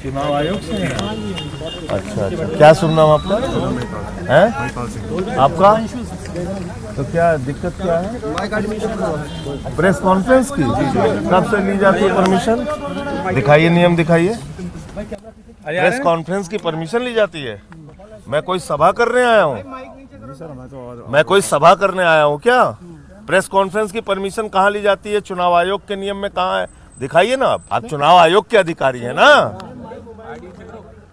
चुनाव आयोग से हैं? अच्छा अच्छा, क्या सुन रहा हूँ आपका है? आपका तो क्या दिक्कत क्या है? प्रेस कॉन्फ्रेंस की कब से ली जाती है परमिशन? दिखाइए नियम, दिखाइए। प्रेस कॉन्फ्रेंस की परमिशन ली जाती है? मैं कोई सभा करने आया हूँ? मैं कोई सभा करने आया हूँ क्या? प्रेस कॉन्फ्रेंस की परमिशन कहाँ ली जाती है? चुनाव आयोग के नियम में कहाँ है? दिखाइए ना। आप चुनाव आयोग के अधिकारी हैं ना,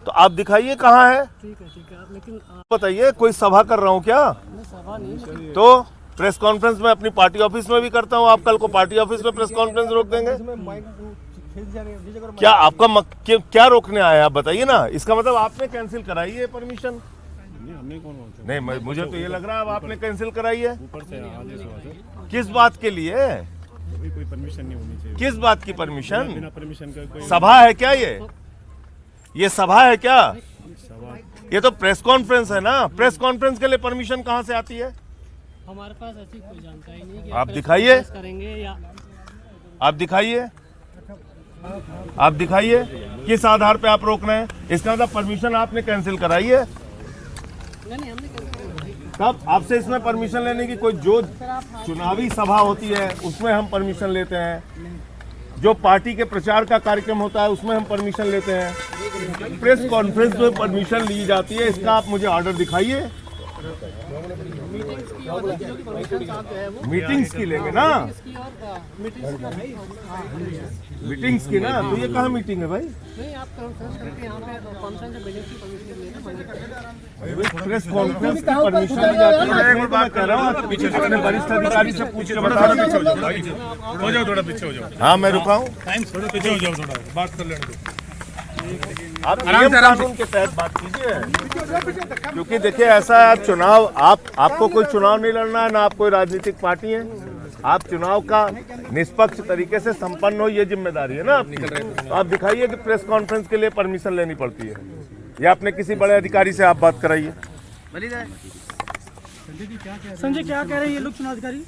तो आप दिखाइए कहाँ है। ठीक है लेकिन बताइए, कोई सभा कर रहा हूँ क्या? सभा नहीं। तो प्रेस कॉन्फ्रेंस में अपनी पार्टी ऑफिस में भी करता हूँ। आप कल को पार्टी ऑफिस में प्रेस कॉन्फ्रेंस रोक देंगे क्या? आपका क्या रोकने आया आप बताइए ना। इसका मतलब आपने कैंसिल कराई है परमिशन? नहीं, मुझे तो ये लग रहा है अब आपने कैंसिल कराई है। किस बात के लिए? कोई परमिशन नहीं होनी चाहिए। किस बात की परमिशन? बिना परमिशन का कोई सभा है क्या? ये सभा है क्या? ये तो प्रेस कॉन्फ्रेंस है ना। प्रेस कॉन्फ्रेंस के लिए परमिशन कहाँ से आती है? हमारे पास ऐसी कोई जानकारी नहीं कि आप दिखाइए। करेंगे या आप दिखाइए, आप दिखाइए किस आधार पे आप रोक रहे हैं। इसका मतलब परमिशन आपने कैंसिल कराई है। नहीं हमने तब आपसे इसमें परमिशन लेने की कोई, जो चुनावी सभा होती है उसमें हम परमिशन लेते हैं, जो पार्टी के प्रचार का कार्यक्रम होता है उसमें हम परमिशन लेते हैं। प्रेस कॉन्फ्रेंस में परमिशन ली जाती है, इसका आप मुझे ऑर्डर दिखाइए। मीटिंग्स की लेंगे ना, मीटिंग्स की ना। तो ये कहाँ मीटिंग है भाई? नहीं, आप कॉन्फ्रेंस करके यहाँ पे कॉन्फ्रेंस में भेजने की परमिशन लेना पड़ेगा। प्रेस कॉन्फ्रेंस की परमिशन ली जाती है। मैं बात कर रहा हूँ, अपने वरिष्ठ अधिकारी से पूछ के बता रहा हूँ। हो जाओ, थोड़ा पीछे हो जाओ। हाँ मैं रुका हूँ। थोड़ा पीछे हो जाओ, थोड़ा बात कर लेने दो। आप नियम कानून के तहत बात कीजिए, क्योंकि देखिए ऐसा है, आप चुनाव, आपको कोई चुनाव नहीं लड़ना है ना, आप कोई राजनीतिक पार्टी है। आप चुनाव का निष्पक्ष तरीके से संपन्न हो, ये जिम्मेदारी है ना आपकी। तो आप दिखाइए कि प्रेस कॉन्फ्रेंस के लिए परमिशन लेनी पड़ती है, या अपने किसी बड़े अधिकारी से आप बात कराइए। संजय क्या कह रहे हैं ये लोग चुनाव अधिकारी?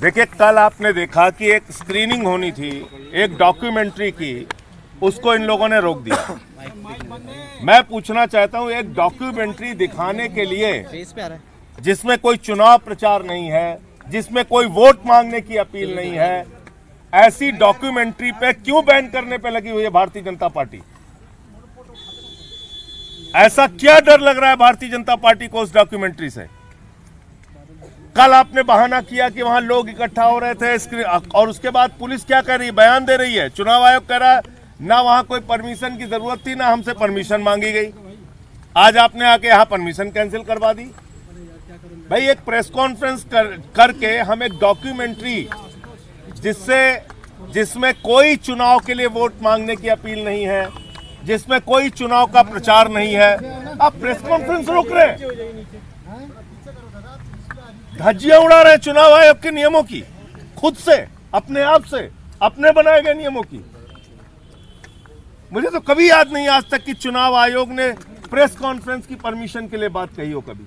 देखिए, कल आपने देखा कि एक स्क्रीनिंग होनी थी एक डॉक्यूमेंट्री की, उसको इन लोगों ने रोक दिया। मैं पूछना चाहता हूं, एक डॉक्यूमेंट्री दिखाने के लिए जिसमें कोई चुनाव प्रचार नहीं है, जिसमें कोई वोट मांगने की अपील नहीं है, ऐसी डॉक्यूमेंट्री पे क्यों बैन करने पे लगी हुई है भारतीय जनता पार्टी? ऐसा क्या डर लग रहा है भारतीय जनता पार्टी को उस डॉक्यूमेंट्री से? कल आपने बहाना किया कि वहां लोग इकट्ठा हो रहे थे, और उसके बाद पुलिस क्या कह रही है? बयान दे रही है। चुनाव आयोग कह रहा है ना वहां कोई परमिशन की जरूरत थी, ना हमसे परमिशन मांगी गई। आज आपने आके यहाँ परमिशन कैंसिल करवा दी। भाई, एक प्रेस कॉन्फ्रेंस करके हम एक डॉक्यूमेंट्री जिसमें कोई चुनाव के लिए वोट मांगने की अपील नहीं है, जिसमें कोई चुनाव का प्रचार नहीं है, आप प्रेस कॉन्फ्रेंस रोक रहे हैं, धज्जियां उड़ा रहे हैं चुनाव आयोग के नियमों की, खुद से, अपने आप से, अपने बनाए गए नियमों की। मुझे तो कभी याद नहीं आज तक कि चुनाव आयोग ने प्रेस कॉन्फ्रेंस की परमिशन के लिए बात कही हो कभी।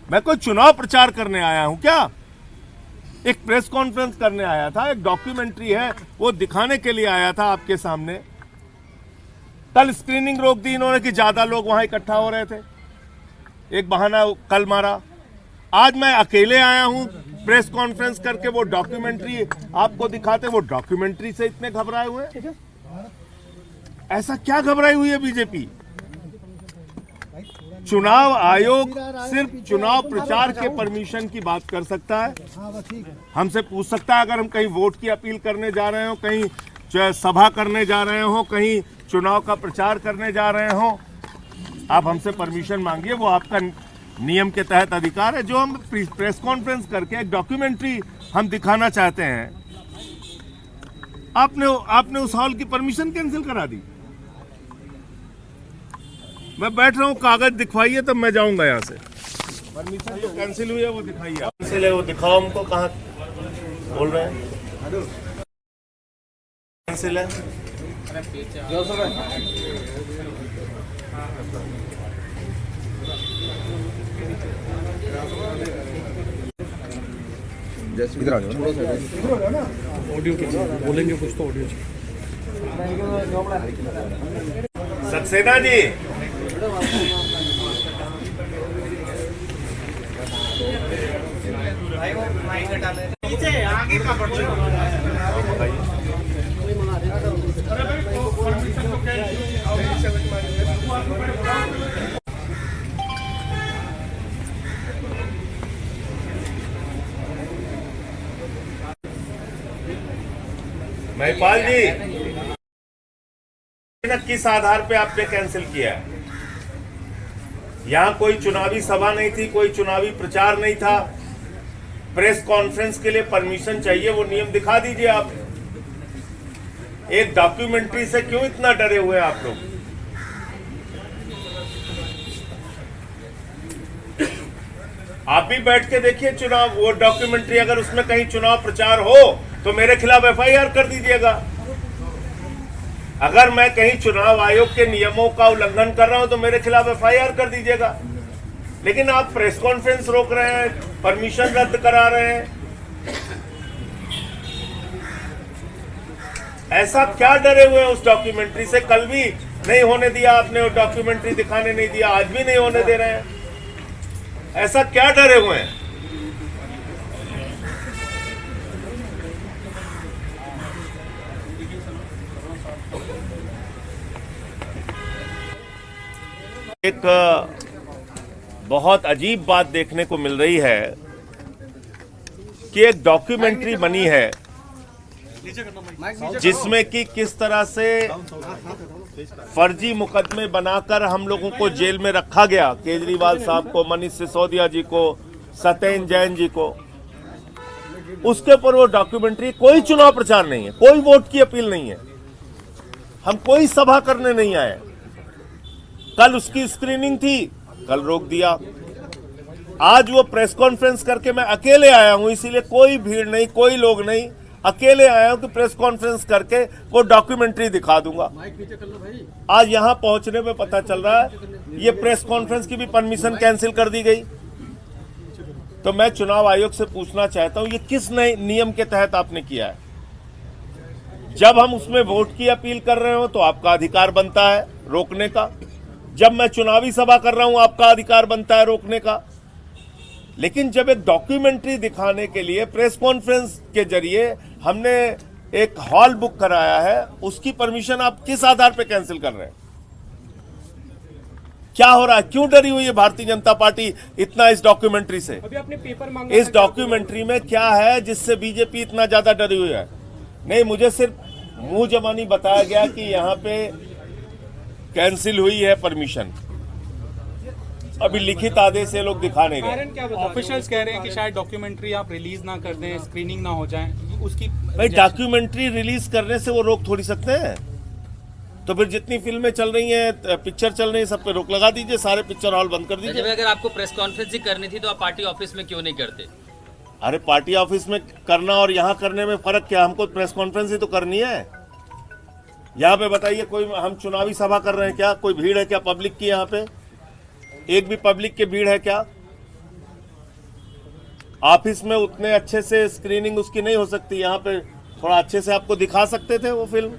मैं कोई चुनाव प्रचार करने आया हूं क्या? एक प्रेस कॉन्फ्रेंस करने आया था, एक डॉक्यूमेंट्री है वो दिखाने के लिए आया था आपके सामने। कल स्क्रीनिंग रोक दी इन्होंने कि ज्यादा लोग वहां इकट्ठा हो रहे थे, एक बहाना कल मारा। आज मैं अकेले आया हूं प्रेस कॉन्फ्रेंस करके, वो डॉक्यूमेंट्री आपको दिखाते, वो डॉक्यूमेंट्री से इतने घबराए हुए हैं। ऐसा क्या घबराई हुई है बीजेपी? चुनाव आयोग सिर्फ चुनाव प्रचार के परमिशन की बात कर सकता है, हमसे पूछ सकता है अगर हम कहीं वोट की अपील करने जा रहे हो, कहीं सभा करने जा रहे हो, कहीं चुनाव का प्रचार करने जा रहे हो, आप हमसे परमिशन मांगिए, वो आपका नियम के तहत अधिकार है। जो हम प्रेस कॉन्फ्रेंस करके एक डॉक्यूमेंट्री हम दिखाना चाहते हैं, आपने उस हॉल की परमिशन कैंसिल करा दी। मैं बैठ रहा हूँ, कागज दिखवाइए तब मैं जाऊंगा यहाँ से। परमिशन जो कैंसिल हुई है वो दिखाइए। कैंसिल है वो दिखाओ हमको, कहाँ बोल रहे हैं कैंसिल है? इधर आ जाओ, ऑडियो बोलेंगे कुछ तो ऑडियो सक्सेना जी, महिपाल जी, किस आधार पे आपने कैंसिल किया है? यहाँ कोई चुनावी सभा नहीं थी, कोई चुनावी प्रचार नहीं था। प्रेस कॉन्फ्रेंस के लिए परमिशन चाहिए, वो नियम दिखा दीजिए आप। एक डॉक्यूमेंट्री से क्यों इतना डरे हुए हैं आप लोग? आप भी बैठ के देखिए चुनाव, वो डॉक्यूमेंट्री अगर उसमें कहीं चुनाव प्रचार हो तो मेरे खिलाफ एफआईआर कर दीजिएगा। अगर मैं कहीं चुनाव आयोग के नियमों का उल्लंघन कर रहा हूं तो मेरे खिलाफ एफआईआर कर दीजिएगा। लेकिन आप प्रेस कॉन्फ्रेंस रोक रहे हैं, परमिशन रद्द करा रहे हैं। ऐसा क्या डरे हुए हैं उस डॉक्यूमेंट्री से? कल भी नहीं होने दिया आपने, वो डॉक्यूमेंट्री दिखाने नहीं दिया, आज भी नहीं होने दे रहे हैं। ऐसा क्या डरे हुए हैं? एक बहुत अजीब बात देखने को मिल रही है कि एक डॉक्यूमेंट्री बनी है जिसमें कि किस तरह से फर्जी मुकदमे बनाकर हम लोगों को जेल में रखा गया, केजरीवाल साहब को, मनीष सिसोदिया जी को, सत्येंद्र जैन जी को। उसके ऊपर वो डॉक्यूमेंट्री, कोई चुनाव प्रचार नहीं है, कोई वोट की अपील नहीं है, हम कोई सभा करने नहीं आए। कल उसकी स्क्रीनिंग थी, कल रोक दिया। आज वो प्रेस कॉन्फ्रेंस करके मैं अकेले आया हूं, इसीलिए कोई भीड़ नहीं, कोई लोग नहीं, अकेले आया हूं कि प्रेस कॉन्फ्रेंस करके वो डॉक्यूमेंट्री दिखा दूंगा। आज यहां पहुंचने में पता चल रहा है ये प्रेस कॉन्फ्रेंस की भी परमिशन कैंसिल कर दी गई। तो मैं चुनाव आयोग से पूछना चाहता हूं, ये किस नए नियम के तहत आपने किया है? जब हम उसमें वोट की अपील कर रहे हो तो आपका अधिकार बनता है रोकने का, जब मैं चुनावी सभा कर रहा हूं आपका अधिकार बनता है रोकने का। लेकिन जब एक डॉक्यूमेंट्री दिखाने के लिए प्रेस कॉन्फ्रेंस के जरिए हमने एक हॉल बुक कराया है, उसकी परमिशन आप किस आधार पे कैंसिल कर रहे हैं? क्या हो रहा है? क्यों डरी हुई है भारतीय जनता पार्टी इतना इस डॉक्यूमेंट्री से? अभी आपने पेपर मांगा, इस डॉक्यूमेंट्री में क्या है जिससे बीजेपी इतना ज्यादा डरी हुई है? नहीं, मुझे सिर्फ मुंह जबानी बताया गया कि यहां पे कैंसिल हुई है परमिशन। अभी लिखित आदेश से लोग दिखा नहीं रहे। ऑफिशियल्स कह रहे हैं कि शायद डॉक्यूमेंट्री आप रिलीज ना कर दें, स्क्रीनिंग ना हो जाए उसकी। भाई डॉक्यूमेंट्री रिलीज करने से वो रोक थोड़ी सकते हैं? तो फिर जितनी फिल्में चल रही हैं, पिक्चर चल रही है, सब पे रोक लगा दीजिए, सारे पिक्चर हॉल बंद कर दीजिए। अगर आपको प्रेस कॉन्फ्रेंस ही करनी थी तो आप पार्टी ऑफिस में क्यों नहीं करते? अरे पार्टी ऑफिस में करना और यहाँ करने में फर्क क्या? हमको प्रेस कॉन्फ्रेंस ही तो करनी है। यहाँ पे बताइए, कोई हम चुनावी सभा कर रहे हैं क्या? कोई भीड़ है क्या पब्लिक की? यहाँ पे एक भी पब्लिक की भीड़ है क्या? ऑफिस में उतने अच्छे से स्क्रीनिंग उसकी नहीं हो सकती, यहाँ पे थोड़ा अच्छे से आपको दिखा सकते थे वो फिल्म,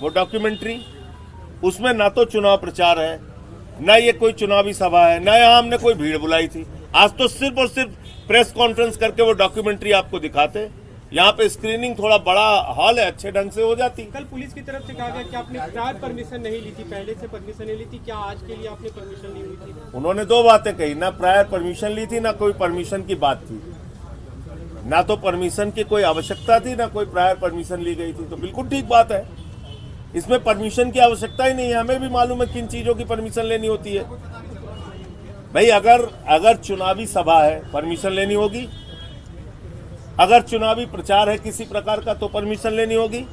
वो डॉक्यूमेंट्री। उसमें ना तो चुनाव प्रचार है, ना ये कोई चुनावी सभा है, ना यहाँ हमने कोई भीड़ बुलाई थी। आज तो सिर्फ और सिर्फ प्रेस कॉन्फ्रेंस करके वो डॉक्यूमेंट्री आपको दिखाते। यहाँ पे स्क्रीनिंग थोड़ा बड़ा हॉल है, अच्छे ढंग से हो जाती। कल पुलिस की तरफ से कहा गया कि आपने प्रायर परमिशन नहीं ली थी, पहले से परमिशन नहीं ली थी, क्या आज के लिए आपने परमिशन ली हुई थी? उन्होंने दो बातें कही, ना प्रायर परमिशन ली थी, ना कोई परमिशन की बात थी। ना तो परमिशन की कोई आवश्यकता थी, ना कोई प्रायर परमिशन ली गई थी। तो बिल्कुल ठीक बात है, इसमें परमिशन की आवश्यकता ही नहीं है। हमें भी मालूम है किन चीजों की परमिशन लेनी होती है। भाई अगर चुनावी सभा है परमिशन लेनी होगी, अगर चुनावी प्रचार है किसी प्रकार का तो परमिशन लेनी होगी।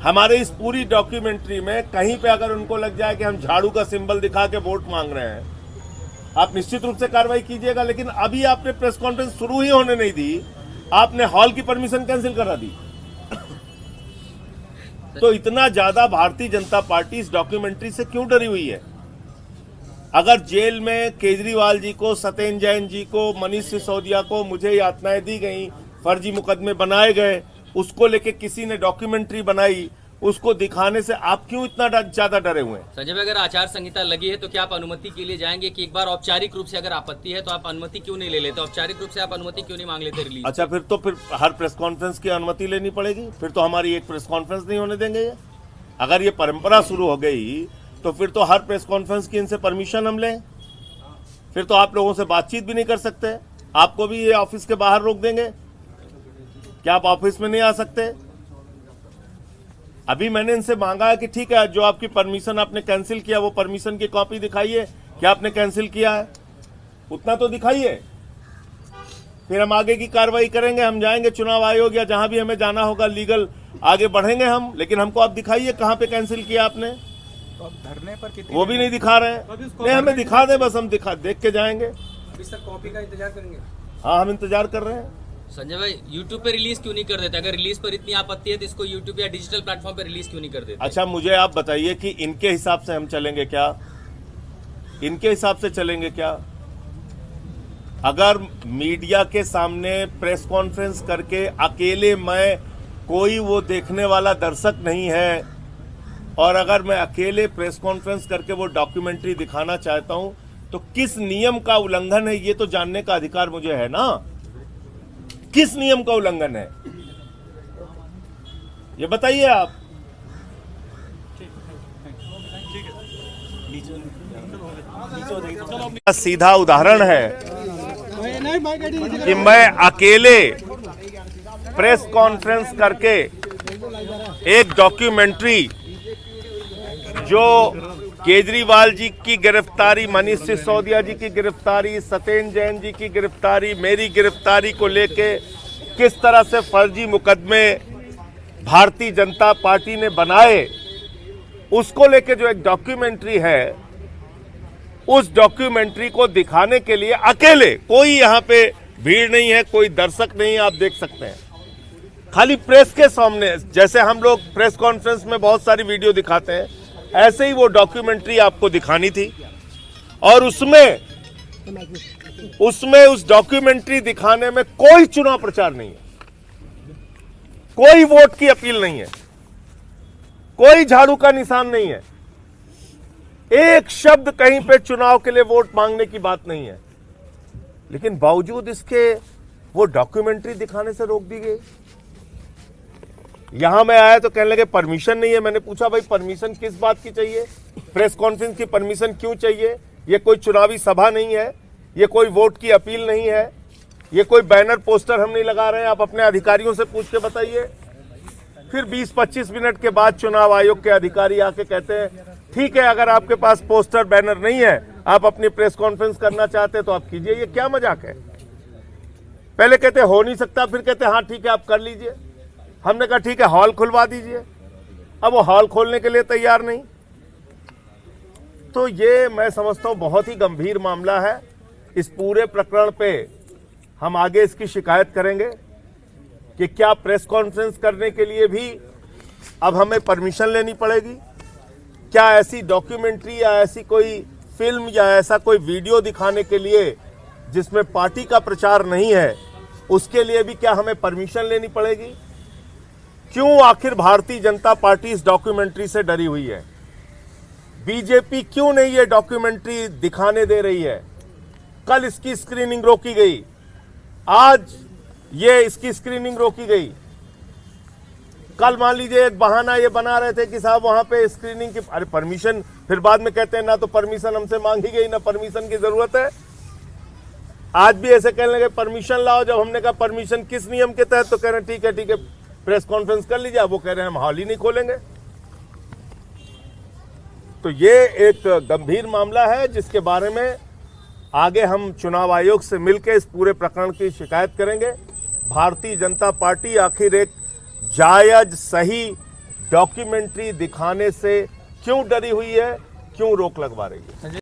हमारे इस पूरी डॉक्यूमेंट्री में कहीं पे अगर उनको लग जाए कि हम झाड़ू का सिंबल दिखा के वोट मांग रहे हैं, आप निश्चित रूप से कार्रवाई कीजिएगा। लेकिन अभी आपने प्रेस कॉन्फ्रेंस शुरू ही होने नहीं दी, आपने हॉल की परमिशन कैंसिल करा दी। तो इतना ज्यादा भारतीय जनता पार्टी इस डॉक्यूमेंट्री से क्यों डरी हुई है? अगर जेल में केजरीवाल जी को, सत्येंद्र जैन जी को, मनीष सिसोदिया को मुझे यातनाएं दी गई, फर्जी मुकदमे बनाए गए, उसको लेके किसी ने डॉक्यूमेंट्री बनाई, उसको दिखाने से आप क्यों इतना ज्यादा डरे हुए हैं? संजय भाई, अगर आचार संहिता लगी है तो क्या आप अनुमति के लिए जाएंगे कि एक बार औपचारिक रूप से अगर आपत्ति है तो आप अनुमति क्यों नहीं ले लेते? औपचारिक रूप से आप अनुमति क्यों नहीं मांग लेते रिलीज? अच्छा, फिर हर प्रेस कॉन्फ्रेंस की अनुमति लेनी पड़ेगी? फिर तो हमारी एक प्रेस कॉन्फ्रेंस नहीं होने देंगे ये। अगर ये परंपरा शुरू हो गई तो फिर तो हर प्रेस कॉन्फ्रेंस की इनसे परमिशन हम लें। फिर तो आप लोगों से बातचीत भी नहीं कर सकते। आपको भी ये ऑफिस के बाहर रोक देंगे? क्या आप ऑफिस में नहीं आ सकते? अभी मैंने इनसे मांगा है कि ठीक है, जो आपकी परमिशन आपने कैंसिल किया वो परमिशन की कॉपी दिखाइए, क्या आपने कैंसिल किया है, उतना तो दिखाइए। फिर हम आगे की कार्रवाई करेंगे। हम जाएंगे चुनाव आयोग या जहां भी हमें जाना होगा, लीगल आगे बढ़ेंगे हम, लेकिन हमको आप दिखाइए कहां पे कैंसिल किया आपने। तो अब धरने पर कितनी वो भी नहीं दिखा रहे हैं। नहीं, हमें दिखा दें, बस हम देख के जाएंगे। अभी सर कॉपी का इंतजार करेंगे? हाँ, हम इंतजार कर रहे हैं। संजय भाई, यूट्यूब पे रिलीज क्यों नहीं कर देते? अगर रिलीज पर इतनी आपत्ति है तो इसको यूट्यूब या डिजिटल प्लेटफॉर्म पे रिलीज क्यों नहीं कर देते? अच्छा, मुझे आप बताइए कि इनके हिसाब से हम चलेंगे क्या? इनके हिसाब से चलेंगे क्या? अगर मीडिया के सामने प्रेस कॉन्फ्रेंस करके अकेले मैं, कोई वो देखने वाला दर्शक नहीं है, और अगर मैं अकेले प्रेस कॉन्फ्रेंस करके वो डॉक्यूमेंट्री दिखाना चाहता हूं तो किस नियम का उल्लंघन है ये तो जानने का अधिकार मुझे है ना। किस नियम का उल्लंघन है ये बताइए आप। सीधा उदाहरण है कि मैं अकेले प्रेस कॉन्फ्रेंस करके एक डॉक्यूमेंट्री, जो केजरीवाल जी की गिरफ्तारी, मनीष सिसोदिया जी की गिरफ्तारी, सत्येंद्र जैन जी की गिरफ्तारी, मेरी गिरफ्तारी को लेके किस तरह से फर्जी मुकदमे भारतीय जनता पार्टी ने बनाए, उसको लेके जो एक डॉक्यूमेंट्री है, उस डॉक्यूमेंट्री को दिखाने के लिए अकेले, कोई यहां पे भीड़ नहीं है, कोई दर्शक नहीं है, आप देख सकते हैं, खाली प्रेस के सामने, जैसे हम लोग प्रेस कॉन्फ्रेंस में बहुत सारी वीडियो दिखाते हैं, ऐसे ही वो डॉक्यूमेंट्री आपको दिखानी थी। और उसमें उस डॉक्यूमेंट्री दिखाने में कोई चुनाव प्रचार नहीं है, कोई वोट की अपील नहीं है, कोई झाड़ू का निशान नहीं है, एक शब्द कहीं पे चुनाव के लिए वोट मांगने की बात नहीं है, लेकिन बावजूद इसके वो डॉक्यूमेंट्री दिखाने से रोक दी गई। यहां मैं आया तो कहने लगे परमिशन नहीं है। मैंने पूछा भाई परमिशन किस बात की चाहिए? प्रेस कॉन्फ्रेंस की परमिशन क्यों चाहिए? ये कोई चुनावी सभा नहीं है, ये कोई वोट की अपील नहीं है, ये कोई बैनर पोस्टर हम नहीं लगा रहे हैं। आप अपने अधिकारियों से पूछ के बताइए। फिर 20-25 मिनट के बाद चुनाव आयोग के अधिकारी आके कहते हैं ठीक है, अगर आपके पास पोस्टर बैनर नहीं है, आप अपनी प्रेस कॉन्फ्रेंस करना चाहते हैं तो आप कीजिए। ये क्या मजाक है? पहले कहते हो नहीं सकता, फिर कहते हाँ ठीक है आप कर लीजिए। हमने कहा ठीक है हॉल खुलवा दीजिए, अब वो हॉल खोलने के लिए तैयार नहीं। तो ये मैं समझता हूं बहुत ही गंभीर मामला है। इस पूरे प्रकरण पे हम आगे इसकी शिकायत करेंगे कि क्या प्रेस कॉन्फ्रेंस करने के लिए भी अब हमें परमिशन लेनी पड़ेगी? क्या ऐसी डॉक्यूमेंट्री या ऐसी कोई फिल्म या ऐसा कोई वीडियो दिखाने के लिए जिसमें पार्टी का प्रचार नहीं है, उसके लिए भी क्या हमें परमिशन लेनी पड़ेगी? क्यों आखिर भारतीय जनता पार्टी इस डॉक्यूमेंट्री से डरी हुई है? बीजेपी क्यों नहीं ये डॉक्यूमेंट्री दिखाने दे रही है? कल इसकी स्क्रीनिंग रोकी गई, आज ये इसकी स्क्रीनिंग रोकी गई। कल मान लीजिए एक बहाना ये बना रहे थे कि साहब वहां पे स्क्रीनिंग की, अरे परमिशन, फिर बाद में कहते हैं ना तो परमिशन हमसे मांगी गई, ना परमिशन की जरूरत है। आज भी ऐसे कहने लगे परमिशन लाओ। जब हमने कहा परमिशन किस नियम के तहत, तो कह रहे हैं ठीक है प्रेस कॉन्फ्रेंस कर लीजिए। अब वो कह रहे हैं हम हॉल ही नहीं खोलेंगे। तो ये एक गंभीर मामला है जिसके बारे में आगे हम चुनाव आयोग से मिलकर इस पूरे प्रकरण की शिकायत करेंगे। भारतीय जनता पार्टी आखिर एक जायज सही डॉक्यूमेंट्री दिखाने से क्यों डरी हुई है, क्यों रोक लगवा रही है?